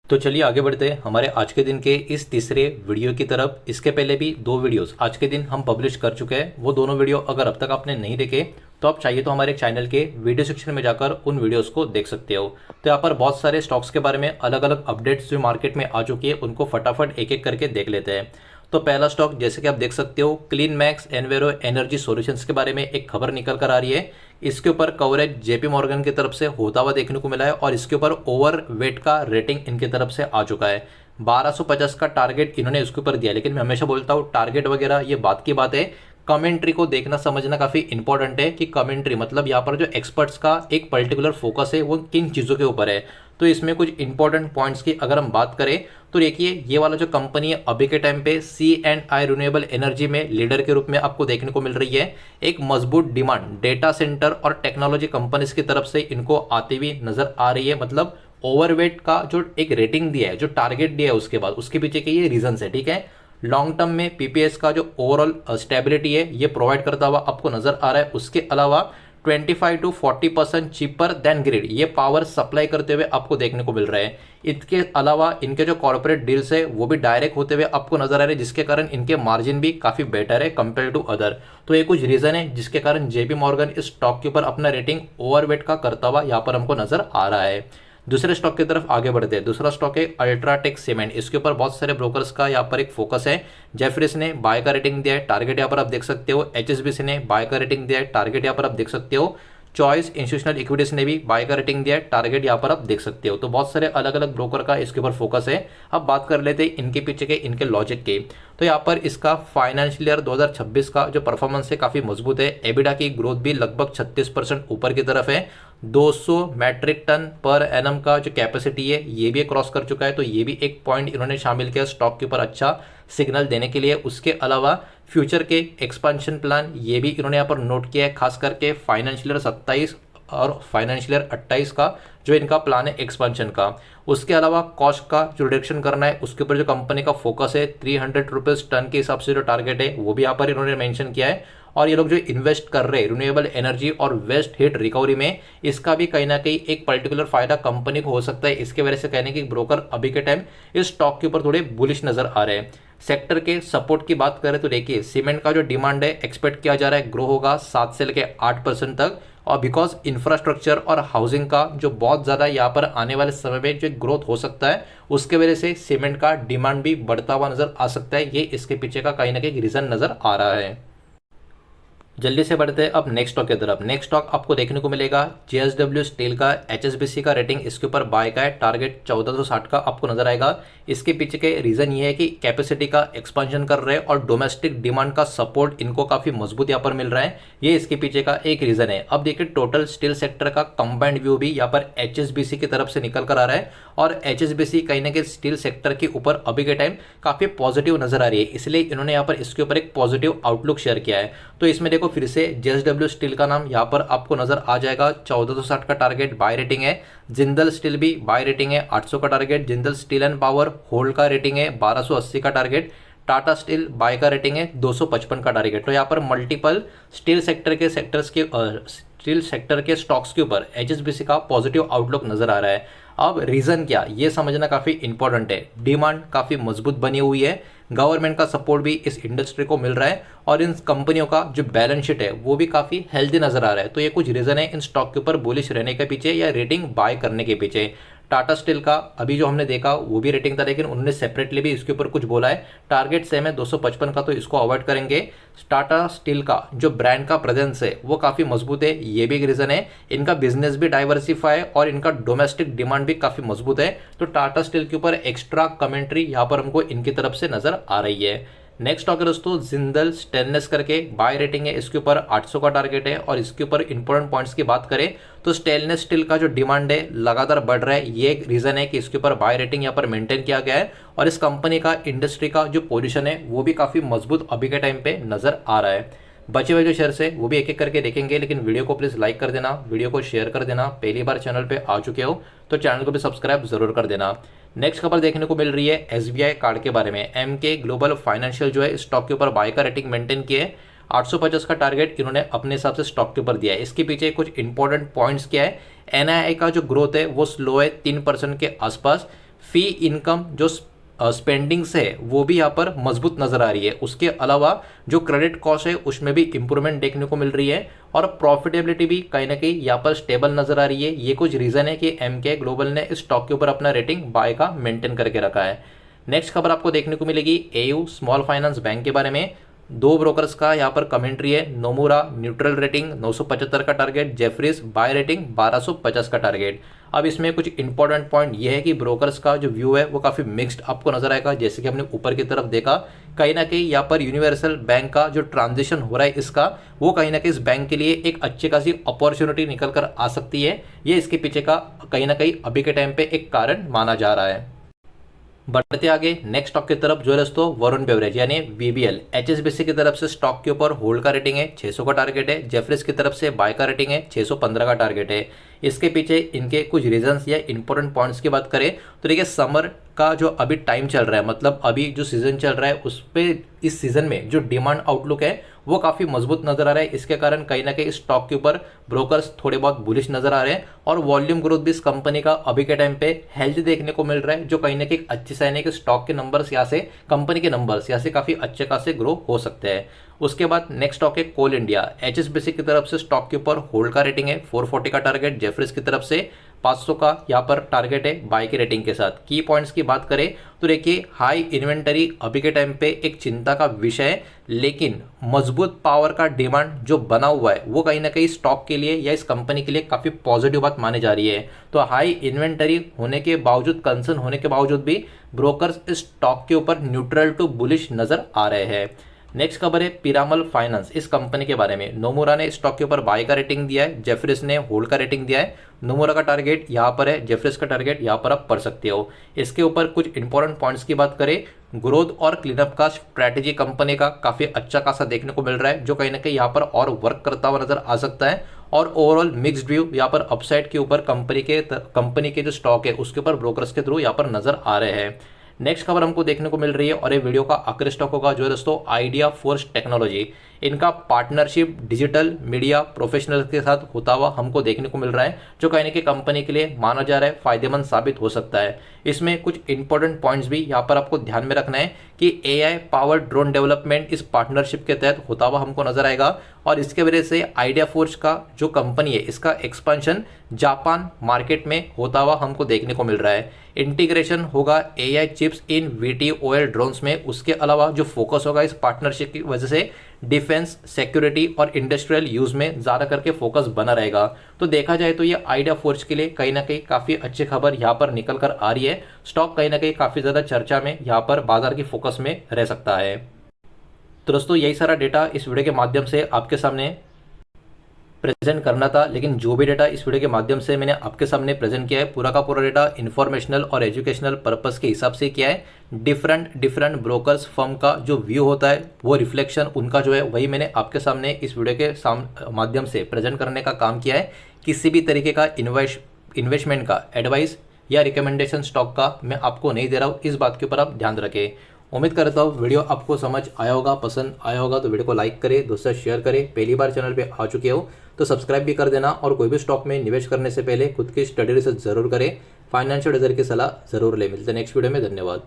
तो चलिए आगे बढ़ते हैं हमारे आज के दिन के इस तीसरे वीडियो की तरफ। इसके पहले भी दो वीडियोस आज के दिन हम पब्लिश कर चुके हैं। वो दोनों वीडियो अगर अब तक आपने नहीं देखे तो आप चाहिए तो हमारे चैनल के वीडियो सेक्शन में जाकर उन वीडियोस को देख सकते हो। तो यहाँ पर बहुत सारे स्टॉक्स के बारे में अलग अलग अपडेट्स जो मार्केट में आ चुकी है उनको फटाफट एक एक करके देख लेते हैं। तो पहला स्टॉक जैसे कि आप देख सकते हो, क्लीन मैक्स एनवेरो एनर्जी सॉल्यूशंस के बारे में एक खबर निकल कर आ रही है। इसके ऊपर कवरेज जेपी मॉर्गन की तरफ से होता हुआ देखने को मिला है और इसके ऊपर ओवर वेट का रेटिंग इनकी तरफ से आ चुका है। 1250 का टारगेट इन्होंने इसके ऊपर दिया, लेकिन मैं हमेशा बोलता हूँ टारगेट वगैरह ये बात की बात है, कमेंट्री को देखना समझना काफी इंपॉर्टेंट है कि कमेंट्री मतलब यहाँ पर जो एक्सपर्ट्स का एक पर्टिकुलर फोकस है वो किन चीजों के ऊपर है। तो इसमें कुछ इंपॉर्टेंट पॉइंट्स की अगर हम बात करें तो देखिए ये वाला जो कंपनी है अभी के टाइम पे C&I रिन्यूएबल एनर्जी में लीडर के रूप में आपको देखने को मिल रही है। एक मजबूत डिमांड डेटा सेंटर और टेक्नोलॉजी कंपनीज की तरफ से इनको आती हुई नजर आ रही है। मतलब ओवरवेट का जो एक रेटिंग दिया है, जो टारगेट दिया है, उसके बाद उसके पीछे के ये रीजन है। ठीक है, लॉन्ग टर्म में पीपीएस का जो ओवरऑल स्टेबिलिटी है ये प्रोवाइड करता हुआ आपको नजर आ रहा है। उसके अलावा 25 to 40% चीपर देन ग्रिड ये पावर सप्लाई करते हुए आपको देखने को मिल रहा है। इसके अलावा इनके जो कॉर्पोरेट डील्स है वो भी डायरेक्ट होते हुए आपको नजर आ रहे हैं, जिसके कारण इनके मार्जिन भी काफी बेटर है कंपेयर टू अदर। तो ये कुछ रीजन है जिसके कारण जेपी मॉर्गन इस स्टॉक के ऊपर अपना रेटिंग ओवरवेट का करता हुआ यहाँ पर हमको नजर आ रहा है। दूसरे स्टॉक की तरफ आगे बढ़ते हैं। दूसरा स्टॉक है अल्ट्राटेक सीमेंट। इसके ऊपर बहुत सारे ब्रोकर्स का यहाँ पर एक फोकस है। जेफरीज ने बाय का रेटिंग दिया है, टारगेट यहाँ पर आप देख सकते हो। एचएसबीसी ने बाय का रेटिंग दिया है, टारगेट यहाँ पर आप देख सकते हो। चॉइस इंस्टीट्यूशनल इक्विटीज ने भी बाय का रेटिंग दिया है, टारगेट यहाँ पर आप देख सकते हो। तो बहुत सारे अलग अलग ब्रोकर का इसके ऊपर फोकस है। अब बात कर लेते हैं इनके पीछे के इनके लॉजिक के। तो यहाँ पर इसका फाइनेंशियल ईयर 2026 का जो परफॉर्मेंस है काफी मजबूत है। एबिडा की ग्रोथ भी लगभग 36% ऊपर की तरफ है। 200 मैट्रिक टन पर एनम का जो कैपेसिटी है ये भी क्रॉस कर चुका है। तो ये भी एक पॉइंट इन्होंने शामिल किया स्टॉक के ऊपर अच्छा सिग्नल देने के लिए। उसके अलावा फ्यूचर के एक्सपेंशन प्लान ये भी इन्होंने यहाँ पर नोट किया है, खास करके फाइनेंशियल ईयर 27 और फाइनेंशियल ईयर 28 का जो इनका प्लान है एक्सपेंशन का। उसके अलावा कॉस्ट का जो रिडक्शन करना है उसके ऊपर जो कंपनी का फोकस है 300 रुपीज टन के हिसाब से जो टारगेट है वो भी यहाँ पर इन्होंने मेंशन किया है। और ये लोग जो इन्वेस्ट कर रहे हैं रिन्यूएबल एनर्जी और वेस्ट हीट रिकवरी में, इसका भी कहीं ना कहीं एक पर्टिकुलर फायदा कंपनी को हो सकता है। इसके वजह से कहने की ब्रोकर अभी के टाइम इस स्टॉक के ऊपर थोड़े बुलिश नजर आ रहे हैं। सेक्टर के सपोर्ट की बात करें तो देखिए सीमेंट का जो डिमांड है एक्सपेक्ट किया जा रहा है ग्रो होगा 7 से लेकर 8% तक। और बिकॉज इंफ्रास्ट्रक्चर और हाउसिंग का जो बहुत ज़्यादा यहाँ पर आने वाले समय में जो ग्रोथ हो सकता है उसके वजह से सीमेंट का डिमांड भी बढ़ता हुआ नजर आ सकता है। ये इसके पीछे का कहीं ना कहीं रीजन नजर आ रहा है। जल्दी से बढ़ते हैं अब नेक्स्ट स्टॉक की तरफ। नेक्स्ट स्टॉक आपको देखने को मिलेगा जेएसडब्ल्यू स्टील का। एचएसबीसी का रेटिंग इसके ऊपर बाय का है, टारगेट 1460 का आपको नजर आएगा। इसके पीछे के रीजन ये है कि कैपेसिटी का एक्सपेंशन कर रहे हैं और डोमेस्टिक डिमांड का सपोर्ट इनको काफी मजबूत यहाँ पर मिल रहा है। ये इसके पीछे का एक रीजन है। अब देखिए टोटल स्टील सेक्टर का कंबाइंड व्यू भी यहाँ पर एचएसबीसी की तरफ से निकल कर आ रहा है और एचएसबीसी कहीं ना कहीं स्टील सेक्टर के ऊपर अभी के टाइम काफी पॉजिटिव नजर आ रही है, इसलिए इन्होंने यहाँ पर इसके ऊपर एक पॉजिटिव आउटलुक शेयर किया है। तो इसमें देखो फिर से जेएसडब्ल्यू स्टील का नाम यहाँ पर आपको नजर आ जाएगा। 1460 का टारगेट बाय रेटिंग है। जिंदल स्टील भी बाय रेटिंग है, 800 का target. Jindal steel and power hold का रेटिंग है, 1280 का टारगेट। टाटा स्टील बाय का रेटिंग है, 255 का टारगेट। तो यहाँ पर मल्टीपल स्टील सेक्टर के स्टील सेक्टर के स्टॉक्स के ऊपर एचएसबीसी का पॉजिटिव आउटलुक नजर आ रहा है। अब रीजन क्या ये समझना काफी इंपॉर्टेंट है। डिमांड काफी मजबूत बनी हुई है, गवर्नमेंट का सपोर्ट भी इस इंडस्ट्री को मिल रहा है और इन कंपनियों का जो बैलेंस शीट है वो भी काफी हेल्दी नजर आ रहा है। तो ये कुछ रीजन है इन स्टॉक के ऊपर बुलिश रहने के पीछे या रेटिंग बाय करने के पीछे। टाटा स्टील का अभी जो हमने देखा वो भी रेटिंग था, लेकिन उन्होंने सेपरेटली भी इसके ऊपर कुछ बोला है। टारगेट सेम है 255 का, तो इसको अवॉइड करेंगे। टाटा स्टील का जो ब्रांड का प्रेजेंस है वो काफी मजबूत है, ये भी एक रीजन है। इनका बिजनेस भी डाइवर्सिफाई और इनका डोमेस्टिक डिमांड भी काफी मजबूत है। तो टाटा स्टील के ऊपर एक्स्ट्रा कमेंट्री यहाँ पर हमको इनकी तरफ से नजर आ रही है। नेक्स्ट स्टॉक है दोस्तों जिंदल स्टेनलेस करके, बाय रेटिंग है इसके ऊपर, 800 का टारगेट है। और इसके ऊपर इंपॉर्टेंट पॉइंट्स की बात करें तो स्टेनलेस स्टील का जो डिमांड है लगातार बढ़ रहा है, ये एक रीजन है कि इसके ऊपर बाय रेटिंग यहाँ पर मेंटेन किया गया है। और इस कंपनी का इंडस्ट्री का जो पोजीशन है वो भी काफी मजबूत अभी के टाइम पे नजर आ रहा है। बचे हुए जो शेयर्स है वो भी एक एक करके देखेंगे, लेकिन वीडियो को प्लीज लाइक कर देना, वीडियो को शेयर कर देना। पहली बार चैनल पे आ चुके हो तो चैनल को भी सब्सक्राइब जरूर कर देना। नेक्स्ट खबर देखने को मिल रही है एसबीआई कार्ड के बारे में। एमके ग्लोबल फाइनेंशियल जो है स्टॉक के ऊपर बाय का रेटिंग मेंटेन किए, 850 का टारगेट इन्होंने अपने हिसाब से स्टॉक के ऊपर दिया है। इसके पीछे कुछ इंपॉर्टेंट पॉइंट्स क्या है। एनआईआई का जो ग्रोथ है वो स्लो है 3% के आसपास। फी इनकम जो स्पेंडिंग्स है वो भी यहाँ पर मजबूत नजर आ रही है। उसके अलावा जो क्रेडिट कॉस्ट है उसमें भी इंप्रूवमेंट देखने को मिल रही है और प्रॉफिटेबिलिटी भी कहीं ना कहीं यहाँ पर स्टेबल नजर आ रही है। ये कुछ रीजन है कि एमके ग्लोबल ने इस स्टॉक के ऊपर अपना रेटिंग बाय का मेंटेन करके रखा है। नेक्स्ट खबर आपको देखने को मिलेगी एयू स्मॉल फाइनेंस बैंक के बारे में। दो ब्रोकर्स का यहाँ पर कमेंट्री है। नोमुरा न्यूट्रल रेटिंग 975 का टारगेट, जेफरीज बाय रेटिंग 1250 का टारगेट। अब इसमें कुछ इंपॉर्टेंट पॉइंट ये है कि ब्रोकर्स का जो व्यू है वो काफ़ी मिक्स्ड आपको नजर आएगा। जैसे कि हमने ऊपर की तरफ देखा, कहीं ना कहीं यहाँ पर यूनिवर्सल बैंक का जो ट्रांजिशन हो रहा है इसका, वो कहीं ना कहीं इस बैंक के लिए एक अच्छी खासी अपॉर्चुनिटी निकल कर आ सकती है। ये इसके पीछे का कहीं ना कहीं अभी के टाइम पे एक कारण माना जा रहा है। बढ़ते आगे नेक्स्ट स्टॉक की तरफ, जो है दोस्तों वरुण बेवरेज यानी वीबीएल। एचएसबीसी की तरफ से स्टॉक के ऊपर होल्ड का रेटिंग है, 600 का टारगेट है। जेफरीज की तरफ से बाय का रेटिंग है, 615 का टारगेट है। इसके पीछे इनके कुछ रीजंस या इंपॉर्टेंट पॉइंट्स की बात करें तो देखिए, समर का जो अभी टाइम चल रहा है, मतलब अभी जो सीजन चल रहा है उस पर, इस सीजन में जो डिमांड आउटलुक है वो काफ़ी मजबूत नजर आ रहा है। इसके कारण कहीं ना कहीं स्टॉक के ऊपर ब्रोकर्स थोड़े बहुत बुलिश नजर आ रहे हैं और वॉल्यूम ग्रोथ भी इस कंपनी का अभी के टाइम पे हेल्दी देखने को मिल रहा है, जो कहीं ना कहीं अच्छी साइन है कि स्टॉक के नंबर्स यहाँ से, कंपनी के नंबर्स यहाँ से काफ़ी अच्छे खासे ग्रो हो सकते हैं। उसके बाद नेक्स्ट स्टॉक है कोल इंडिया। एचएसबीसी की तरफ से स्टॉक के ऊपर होल्ड का रेटिंग है, 440 का टारगेट। जेफरीज की तरफ से 500 का यहाँ पर टारगेट है बाय की रेटिंग के साथ। की पॉइंट्स की बात करें तो देखिए, हाई इन्वेंटरी अभी के टाइम पे एक चिंता का विषय है, लेकिन मजबूत पावर का डिमांड जो बना हुआ है वो कहीं ना कहीं स्टॉक के लिए या इस कंपनी के लिए काफ़ी पॉजिटिव बात मानी जा रही है। तो हाई इन्वेंटरी होने के बावजूद, कंसर्न होने के बावजूद भी ब्रोकर्स इस स्टॉक के ऊपर न्यूट्रल टू बुलिश नजर आ रहे हैं। नेक्स्ट खबर है पिरामल फाइनेंस, इस कंपनी के बारे में। नोमुरा ने स्टॉक के ऊपर बाय का रेटिंग दिया है, जेफरीज ने होल्ड का रेटिंग दिया है। नोमुरा का टारगेट यहाँ पर है, जेफरीज का टारगेट यहाँ पर आप पढ़ सकते हो। इसके ऊपर कुछ इंपॉर्टेंट पॉइंट्स की बात करें, ग्रोथ और क्लीनअप का स्ट्रैटेजी कंपनी का काफ़ी अच्छा खासा देखने को मिल रहा है, जो कहीं ना कहीं यहाँ पर और वर्क करता हुआ नजर आ सकता है। और ओवरऑल मिक्स्ड व्यू यहाँ पर अपसाइड के ऊपर कंपनी के जो स्टॉक है उसके ऊपर ब्रोकर्स के थ्रू यहाँ पर नजर आ रहे हैं। नेक्स्ट खबर हमको देखने को मिल रही है और ये वीडियो का आखिरी स्टॉक होगा, जो है दोस्तों आइडिया फोर्स टेक्नोलॉजी। इनका पार्टनरशिप डिजिटल मीडिया प्रोफेशनल के साथ होता हुआ हमको देखने को मिल रहा है, जो कहीं ना कहीं कंपनी के लिए माना जा रहा है फायदेमंद साबित हो सकता है। इसमें कुछ इंपॉर्टेंट पॉइंट्स भी यहाँ पर आपको ध्यान में रखना है कि एआई पावर ड्रोन डेवलपमेंट इस पार्टनरशिप के तहत होता हुआ हमको नजर आएगा और इसके वजह से आइडिया फोर्स का जो कंपनी है इसका एक्सपेंशन जापान मार्केट में होता हुआ हमको देखने को मिल रहा है। इंटीग्रेशन होगा एआई चिप्स इन VTOL ड्रोन्स में। उसके अलावा जो फोकस होगा इस पार्टनरशिप की वजह से डिफेंस, सिक्योरिटी और इंडस्ट्रियल यूज में ज़्यादा करके फोकस बना रहेगा। तो देखा जाए तो ये आइडिया फोर्स के लिए कहीं ना कहीं काफ़ी अच्छी खबर यहाँ पर निकल कर आ रही है। स्टॉक कहीं ना कहीं काफ़ी ज़्यादा चर्चा में यहाँ पर बाजार की फोकस में रह सकता है। तो दोस्तों यही सारा डेटा इस वीडियो के माध्यम से आपके सामने प्रेजेंट करना था, लेकिन जो भी डेटा इस वीडियो के माध्यम से मैंने आपके सामने प्रेजेंट किया है पूरा का पूरा डेटा इन्फॉर्मेशनल और एजुकेशनल पर्पस के हिसाब से किया है। डिफरेंट ब्रोकर्स फर्म का जो व्यू होता है वो रिफ्लेक्शन उनका जो है वही मैंने आपके सामने इस वीडियो के माध्यम से प्रेजेंट करने का काम किया है। किसी भी तरीके का इन्वेस्टमेंट का एडवाइस या रिकमेंडेशन स्टॉक का मैं आपको नहीं दे रहा हूँ, इस बात के ऊपर आप ध्यान रखें। उम्मीद करता हूँ वीडियो आपको समझ आया होगा, पसंद आया होगा तो वीडियो को लाइक करें, दोस्तों शेयर करें। पहली बार चैनल पे आ चुके हो तो सब्सक्राइब भी कर देना और कोई भी स्टॉक में निवेश करने से पहले खुद की स्टडी रिसर्च जरूर करें, फाइनेंशियल एडवाइजर की सलाह जरूर ले। मिलते हैं नेक्स्ट वीडियो में, धन्यवाद।